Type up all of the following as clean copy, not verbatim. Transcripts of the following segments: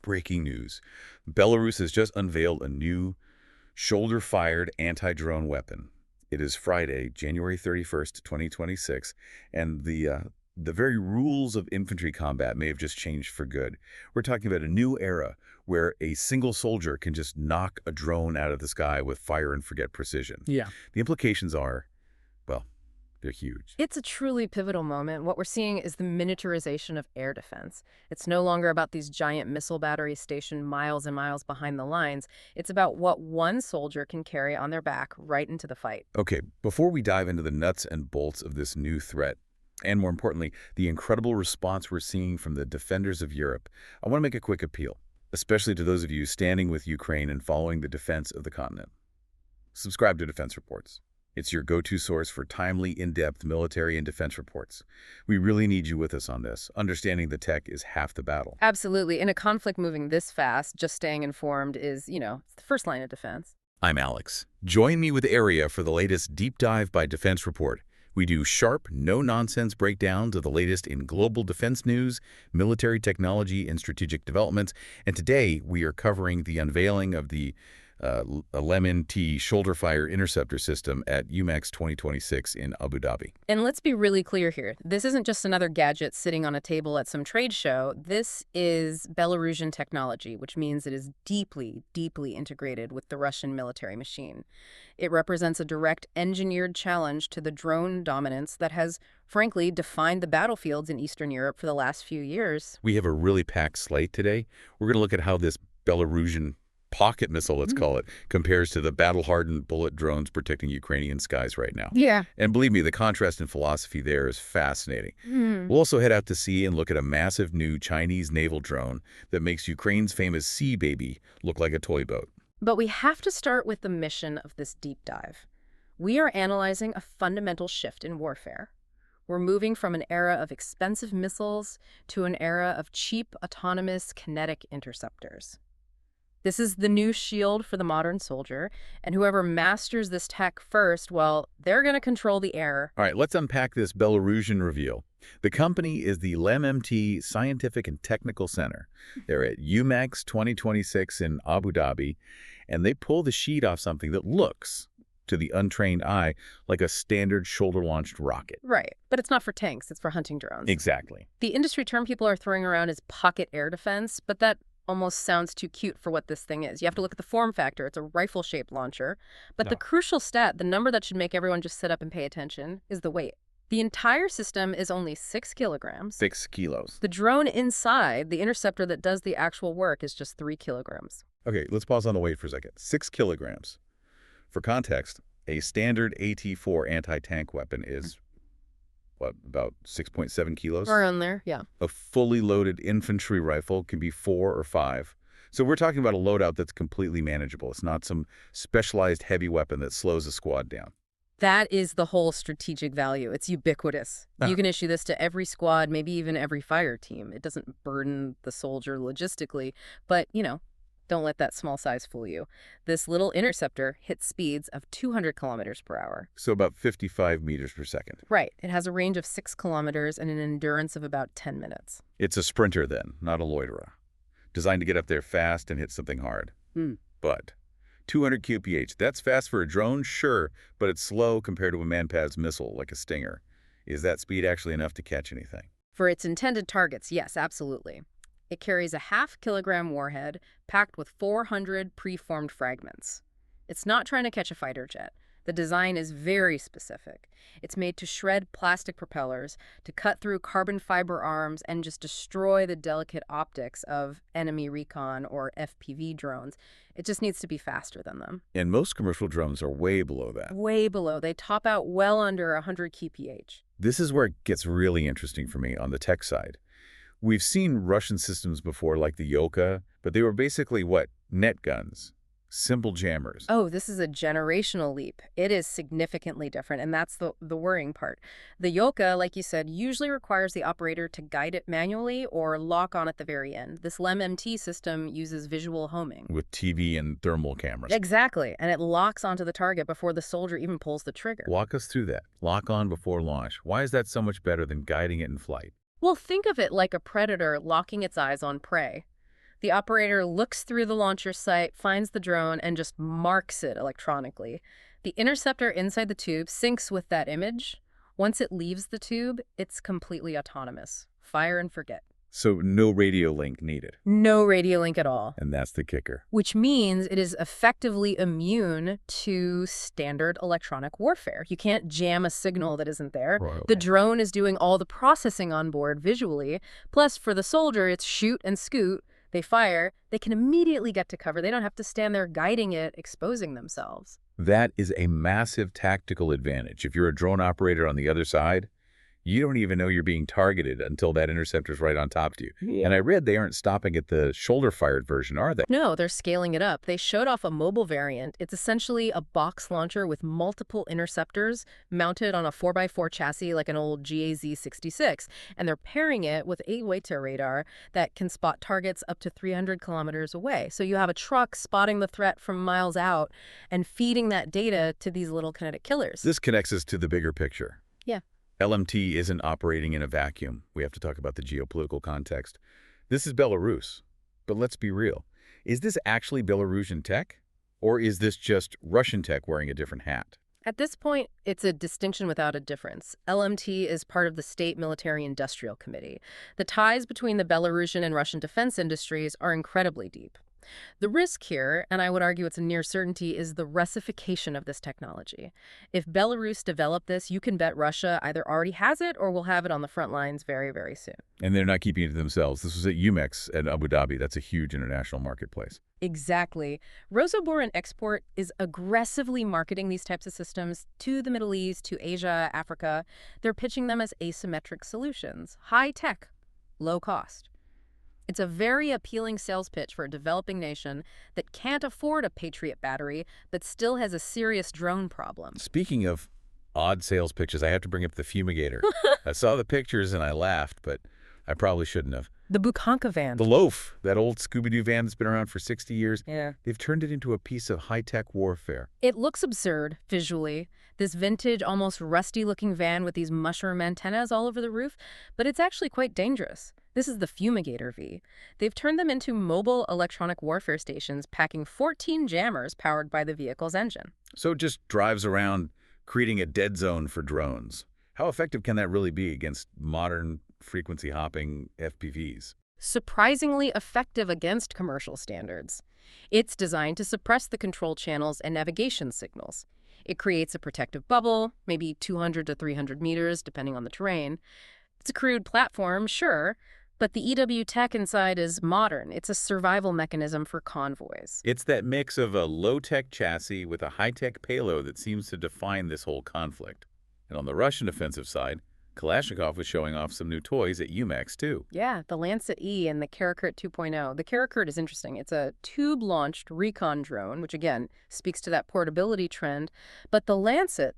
Breaking news. Belarus has just unveiled a new shoulder-fired anti-drone weapon. It is Friday, January 31st, 2026, and the very rules of infantry combat may have just changed for good. We're talking about a new era where a single soldier can just knock a drone out of the sky with fire-and-forget precision. Yeah. The implications are, well, they're huge. It's a truly pivotal moment. What we're seeing is the miniaturization of air defense. It's no longer about these giant missile batteries stationed miles and miles behind the lines. It's about what one soldier can carry on their back right into the fight. Okay, before we dive into the nuts and bolts of this new threat, and more importantly, the incredible response we're seeing from the defenders of Europe, I want to make a quick appeal, especially to those of you standing with Ukraine and following the defense of the continent. Subscribe to Defense Reports. It's your go-to source for timely, in-depth military and defense reports. We really need you with us on this. Understanding the tech is half the battle. Absolutely. In a conflict moving this fast, just staying informed is, it's the first line of defense. I'm Alex. Join me with Area for the latest deep dive by Defense Report. We do sharp, no-nonsense breakdowns of the latest in global defense news, military technology, and strategic developments. And today, we are covering the unveiling of the LMNT shoulder-fire interceptor system at UMAX 2026 in Abu Dhabi. And let's be really clear here. This isn't just another gadget sitting on a table at some trade show. This is Belarusian technology, which means it is deeply, deeply integrated with the Russian military machine. It represents a direct engineered challenge to the drone dominance that has, frankly, defined the battlefields in Eastern Europe for the last few years. We have a really packed slate today. We're going to look at how this Belarusian pocket missile, let's call it, compares to the battle-hardened bullet drones protecting Ukrainian skies right now. Yeah. And believe me, the contrast in philosophy there is fascinating. We'll also head out to sea and look at a massive new Chinese naval drone that makes Ukraine's famous Sea Baby look like a toy boat. But we have to start with the mission of this deep dive. We are analyzing a fundamental shift in warfare. We're moving from an era of expensive missiles to an era of cheap, autonomous, kinetic interceptors. This is the new shield for the modern soldier, and whoever masters this tech first, well, they're going to control the air. All right, let's unpack this Belarusian reveal. The company is the LMNT Scientific and Technical Center. They're at UMAX 2026 in Abu Dhabi, and they pull the sheet off something that looks, to the untrained eye, like a standard shoulder-launched rocket. Right, but it's not for tanks, it's for hunting drones. Exactly. The industry term people are throwing around is pocket air defense, but that almost sounds too cute for what this thing is. You have to look at the form factor. It's a rifle-shaped launcher. But the crucial stat, the number that should make everyone just sit up and pay attention, is the weight. The entire system is only 6 kilograms. 6 kilos. The drone inside, the interceptor that does the actual work, is just 3 kilograms. Okay, let's pause on the weight for a second. 6 kilograms. For context, a standard AT-4 anti-tank weapon is, what, about 6.7 kilos? Around there, yeah. A fully loaded infantry rifle can be 4 or 5. So we're talking about a loadout that's completely manageable. It's not some specialized heavy weapon that slows a squad down. That is the whole strategic value. It's ubiquitous. You can issue this to every squad, maybe even every fire team. It doesn't burden the soldier logistically, but, don't let that small size fool you. This little interceptor hits speeds of 200 kilometers per hour. So about 55 meters per second. Right. It has a range of 6 kilometers and an endurance of about 10 minutes. It's a sprinter then, not a loiterer. Designed to get up there fast and hit something hard. But 200 QPH, that's fast for a drone, sure, but it's slow compared to a man-pads missile like a Stinger. Is that speed actually enough to catch anything? For its intended targets, yes, absolutely. It carries a half-kilogram warhead packed with 400 preformed fragments. It's not trying to catch a fighter jet. The design is very specific. It's made to shred plastic propellers, to cut through carbon fiber arms, and just destroy the delicate optics of enemy recon or FPV drones. It just needs to be faster than them. And most commercial drones are way below that. Way below. They top out well under 100 kph. This is where it gets really interesting for me on the tech side. We've seen Russian systems before like the Yoka, but they were basically, what, net guns, simple jammers. Oh, this is a generational leap. It is significantly different, and that's the worrying part. The Yoka, like you said, usually requires the operator to guide it manually or lock on at the very end. This LMNT system uses visual homing. With TV and thermal cameras. Exactly, and it locks onto the target before the soldier even pulls the trigger. Walk us through that. Lock on before launch. Why is that so much better than guiding it in flight? Well, think of it like a predator locking its eyes on prey. The operator looks through the launcher sight, finds the drone, and just marks it electronically. The interceptor inside the tube syncs with that image. Once it leaves the tube, it's completely autonomous. Fire and forget. So no radio link needed. No radio link at all. And that's the kicker. Which means it is effectively immune to standard electronic warfare. You can't jam a signal that isn't there. The drone is doing all the processing on board visually. Plus, for the soldier, it's shoot and scoot. They fire. They can immediately get to cover. They don't have to stand there guiding it, exposing themselves. That is a massive tactical advantage. If you're a drone operator on the other side, you don't even know you're being targeted until that interceptor's right on top of you. Yeah. And I read they aren't stopping at the shoulder-fired version, are they? No, they're scaling it up. They showed off a mobile variant. It's essentially a box launcher with multiple interceptors mounted on a 4x4 chassis like an old GAZ-66. And they're pairing it with a Weta radar that can spot targets up to 300 kilometers away. So you have a truck spotting the threat from miles out and feeding that data to these little kinetic killers. This connects us to the bigger picture. Yeah. LMT isn't operating in a vacuum. We have to talk about the geopolitical context. This is Belarus. But let's be real. Is this actually Belarusian tech? Or is this just Russian tech wearing a different hat? At this point, it's a distinction without a difference. LMT is part of the State Military Industrial Committee. The ties between the Belarusian and Russian defense industries are incredibly deep. The risk here, and I would argue it's a near certainty, is the Russification of this technology. If Belarus developed this, you can bet Russia either already has it or will have it on the front lines very, very soon. And they're not keeping it to themselves. This was at UMEX at Abu Dhabi. That's a huge international marketplace. Exactly. Rosoboron Export is aggressively marketing these types of systems to the Middle East, to Asia, Africa. They're pitching them as asymmetric solutions, high tech, low cost. It's a very appealing sales pitch for a developing nation that can't afford a Patriot battery, but still has a serious drone problem. Speaking of odd sales pitches, I have to bring up the fumigator. I saw the pictures and I laughed, but I probably shouldn't have. The Bukhanka van. The Loaf, that old Scooby-Doo van that's been around for 60 years. Yeah. They've turned it into a piece of high-tech warfare. It looks absurd, visually. This vintage, almost rusty-looking van with these mushroom antennas all over the roof, but it's actually quite dangerous. This is the Fumigator V. They've turned them into mobile electronic warfare stations packing 14 jammers powered by the vehicle's engine. So it just drives around creating a dead zone for drones. How effective can that really be against modern frequency-hopping FPVs? Surprisingly effective against commercial standards. It's designed to suppress the control channels and navigation signals. It creates a protective bubble, maybe 200 to 300 meters, depending on the terrain. It's a crude platform, sure, but the EW tech inside is modern. It's a survival mechanism for convoys. It's that mix of a low-tech chassis with a high-tech payload that seems to define this whole conflict. And on the Russian offensive side, Kalashnikov was showing off some new toys at UMEX, too. Yeah, the Lancet E and the Karakurt 2.0. The Karakurt is interesting. It's a tube-launched recon drone, which, again, speaks to that portability trend. But the Lancet,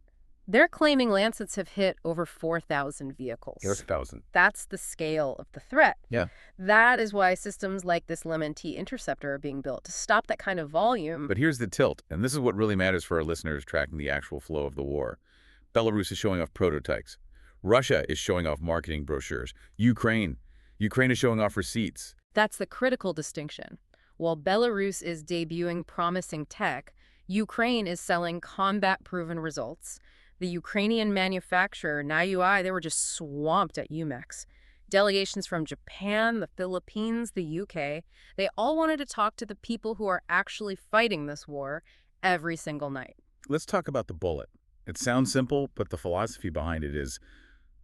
they're claiming Lancets have hit over 4,000 vehicles. 4,000. That's the scale of the threat. Yeah. That is why systems like this LMT interceptor are being built, to stop that kind of volume. But here's the tilt, and this is what really matters for our listeners tracking the actual flow of the war. Belarus is showing off prototypes. Russia is showing off marketing brochures. Ukraine is showing off receipts. That's the critical distinction. While Belarus is debuting promising tech, Ukraine is selling combat-proven results. The Ukrainian manufacturer, NIUI, they were just swamped at UMEX. Delegations from Japan, the Philippines, the UK, they all wanted to talk to the people who are actually fighting this war every single night. Let's talk about the Bullet. It sounds simple, but the philosophy behind it is,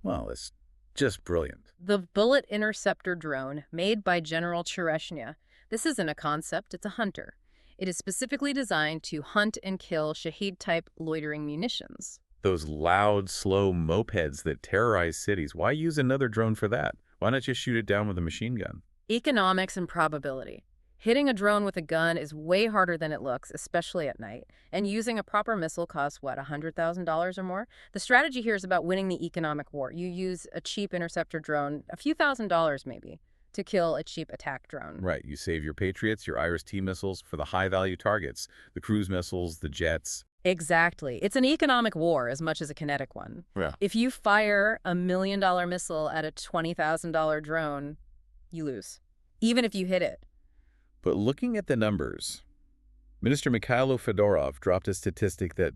well, it's just brilliant. The Bullet interceptor drone, made by General Chereshnya. This isn't a concept, it's a hunter. It is specifically designed to hunt and kill Shahed-type loitering munitions. Those loud, slow mopeds that terrorize cities. Why use another drone for that? Why not just shoot it down with a machine gun? Economics and probability. Hitting a drone with a gun is way harder than it looks, especially at night. And using a proper missile costs, what, $100,000 or more? The strategy here is about winning the economic war. You use a cheap interceptor drone, a few $1,000s maybe, to kill a cheap attack drone. Right. You save your Patriots, your Iris-T missiles for the high-value targets, the cruise missiles, the jets. Exactly. It's an economic war as much as a kinetic one. Yeah. If you fire a $1 million missile at a $20,000 drone, you lose, even if you hit it. But looking at the numbers, Minister Mikhailo Fedorov dropped a statistic that,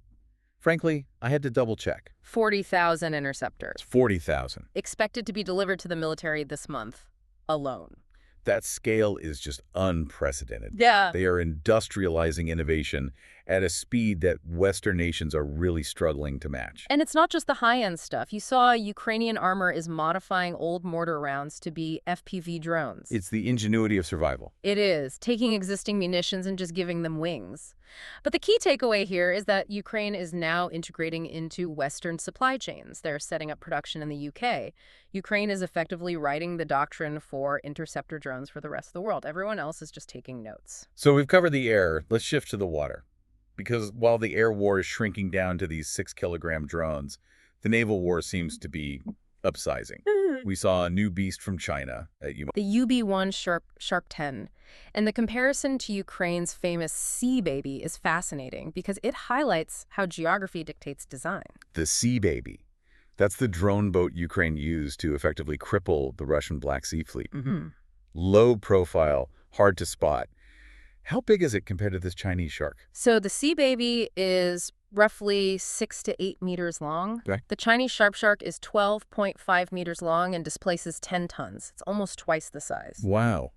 frankly, I had to double-check. 40,000 interceptors. It's 40,000. Expected to be delivered to the military this month alone. That scale is just unprecedented. Yeah. They are industrializing innovation at a speed that Western nations are really struggling to match. And it's not just the high-end stuff. You saw Ukrainian armor is modifying old mortar rounds to be FPV drones. It's the ingenuity of survival. It is, taking existing munitions and just giving them wings. But the key takeaway here is that Ukraine is now integrating into Western supply chains. They're setting up production in the UK. Ukraine is effectively writing the doctrine for interceptor drones for the rest of the world. Everyone else is just taking notes. So we've covered the air. Let's shift to the water. Because while the air war is shrinking down to these 6-kilogram drones, the naval war seems to be upsizing. We saw a new beast from China at The UB-1 Shark 10. And the comparison to Ukraine's famous Sea Baby is fascinating because it highlights how geography dictates design. The Sea Baby. That's the drone boat Ukraine used to effectively cripple the Russian Black Sea Fleet. Low profile, hard to spot. How big is it compared to this Chinese shark? So the Sea Baby is roughly 6 to 8 meters long. Okay. The Chinese Sharp Shark is 12.5 meters long and displaces 10 tons. It's almost twice the size. Wow.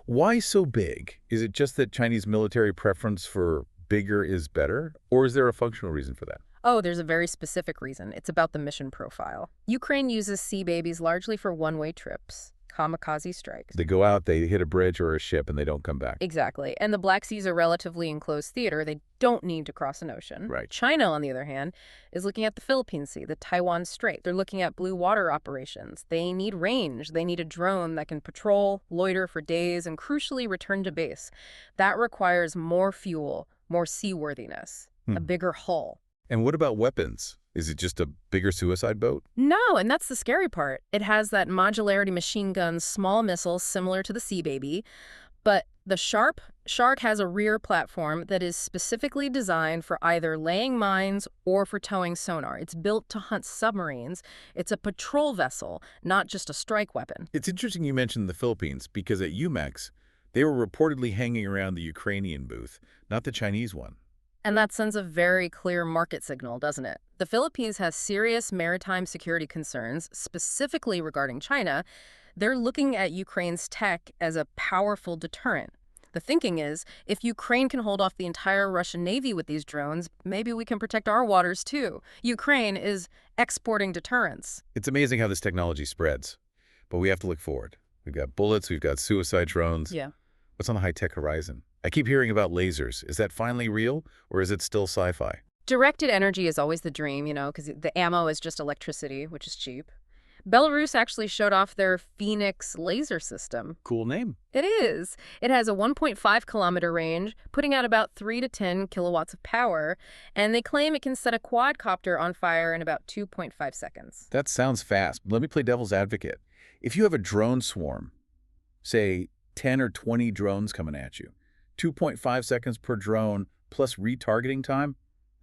Why so big? Is it just that Chinese military preference for bigger is better? Or is there a functional reason for that? Oh, there's a very specific reason. It's about the mission profile. Ukraine uses Sea Babies largely for one-way trips, kamikaze strikes. They go out, they hit a bridge or a ship, and they don't come back. Exactly. And the Black Sea is a relatively enclosed theater. They don't need to cross an ocean. Right. China, on the other hand, is looking at the Philippine Sea, the Taiwan Strait. They're looking at blue water operations. They need range. They need a drone that can patrol, loiter for days, and crucially return to base. That requires more fuel, more seaworthiness, a bigger hull. And what about weapons? Is it just a bigger suicide boat? No, and that's the scary part. It has that modularity machine gun, small missiles similar to the Sea Baby, but the Shark has a rear platform that is specifically designed for either laying mines or for towing sonar. It's built to hunt submarines. It's a patrol vessel, not just a strike weapon. It's interesting you mentioned the Philippines, because at UMAX, they were reportedly hanging around the Ukrainian booth, not the Chinese one. And that sends a very clear market signal, doesn't it? The Philippines has serious maritime security concerns, specifically regarding China. They're looking at Ukraine's tech as a powerful deterrent. The thinking is, if Ukraine can hold off the entire Russian Navy with these drones, maybe we can protect our waters too. Ukraine is exporting deterrence. It's amazing how this technology spreads, but we have to look forward. We've got bullets, we've got suicide drones. Yeah. What's on the high-tech horizon? I keep hearing about lasers. Is that finally real, or is it still sci-fi? Directed energy is always the dream, because the ammo is just electricity, which is cheap. Belarus actually showed off their Phoenix laser system. Cool name. It is. It has a 1.5-kilometer range, putting out about 3 to 10 kilowatts of power, and they claim it can set a quadcopter on fire in about 2.5 seconds. That sounds fast. Let me play devil's advocate. If you have a drone swarm, say 10 or 20 drones coming at you, 2.5 seconds per drone plus retargeting time,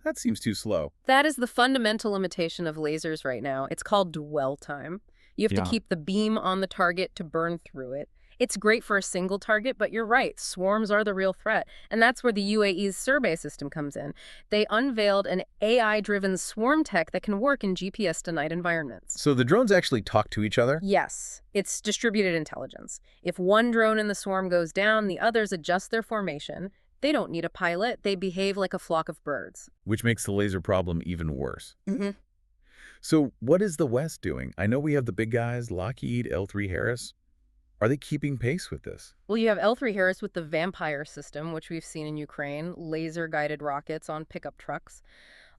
that seems too slow. That is the fundamental limitation of lasers right now. It's called dwell time. You have to keep the beam on the target to burn through it. It's great for a single target, but you're right, swarms are the real threat. And that's where the UAE's survey system comes in. They unveiled an AI-driven swarm tech that can work in GPS-denied environments. So the drones actually talk to each other? Yes, it's distributed intelligence. If one drone in the swarm goes down, the others adjust their formation. They don't need a pilot. They behave like a flock of birds. Which makes the laser problem even worse. So what is the West doing? I know we have the big guys, Lockheed, L3Harris. Are they keeping pace with this? Well, you have L3Harris with the Vampire system, which we've seen in Ukraine, laser-guided rockets on pickup trucks.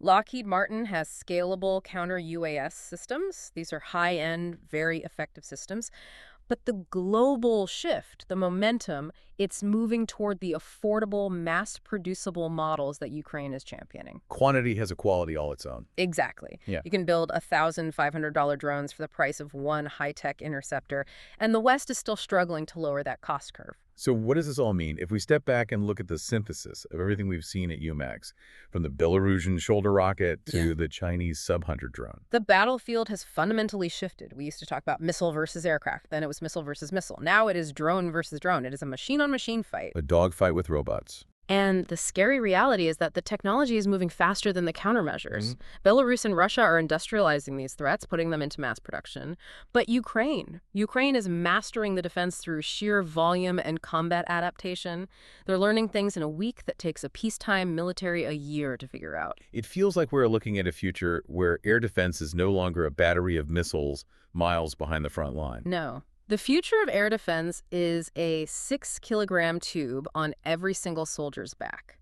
Lockheed Martin has scalable counter-UAS systems. These are high-end, very effective systems. But the global shift, the momentum, it's moving toward the affordable, mass-producible models that Ukraine is championing. Quantity has a quality all its own. Exactly. Yeah. You can build $1,500 drones for the price of one high-tech interceptor, and the West is still struggling to lower that cost curve. So what does this all mean? If we step back and look at the synthesis of everything we've seen at UMAX, from the Belarusian shoulder rocket Yeah. to the Chinese Sub-100 drone, The battlefield has fundamentally shifted. We used to talk about missile versus aircraft. Then it was missile versus missile. Now it is drone versus drone. It is a machine-on-machine fight. a dogfight with robots. And the scary reality is that the technology is moving faster than the countermeasures. Belarus and Russia are industrializing these threats, putting them into mass production. But Ukraine is mastering the defense through sheer volume and combat adaptation. They're learning things in a week that takes a peacetime military a year to figure out. It feels like we're looking at a future where air defense is no longer a battery of missiles miles behind the front line. No. The future of air defense is a 6-kilogram tube on every single soldier's back.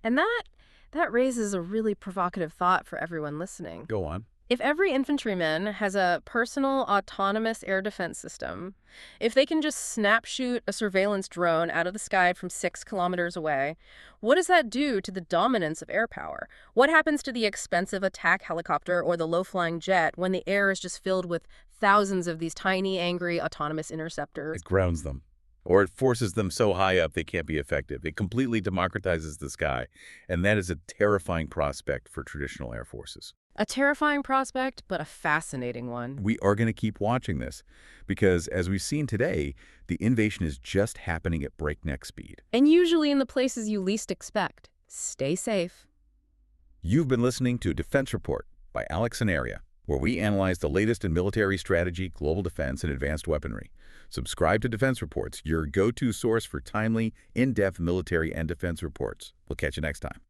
And that raises a really provocative thought for everyone listening. Go on. If every infantryman has a personal autonomous air defense system, if they can just snap shoot a surveillance drone out of the sky from 6 kilometers away, what does that do to the dominance of air power? What happens to the expensive attack helicopter or the low-flying jet when the air is just filled with thousands of these tiny, angry, autonomous interceptors? It grounds them. Or it forces them so high up they can't be effective. It completely democratizes the sky, and that is a terrifying prospect for traditional air forces. A terrifying prospect, but a fascinating one. We are going to keep watching this because, as we've seen today, the invasion is just happening at breakneck speed. And usually in the places you least expect. Stay safe. You've been listening to Defense Report by Alex Sanaria, where we analyze the latest in military strategy, global defense, and advanced weaponry. Subscribe to Defense Reports, your go-to source for timely, in-depth military and defense reports. We'll catch you next time.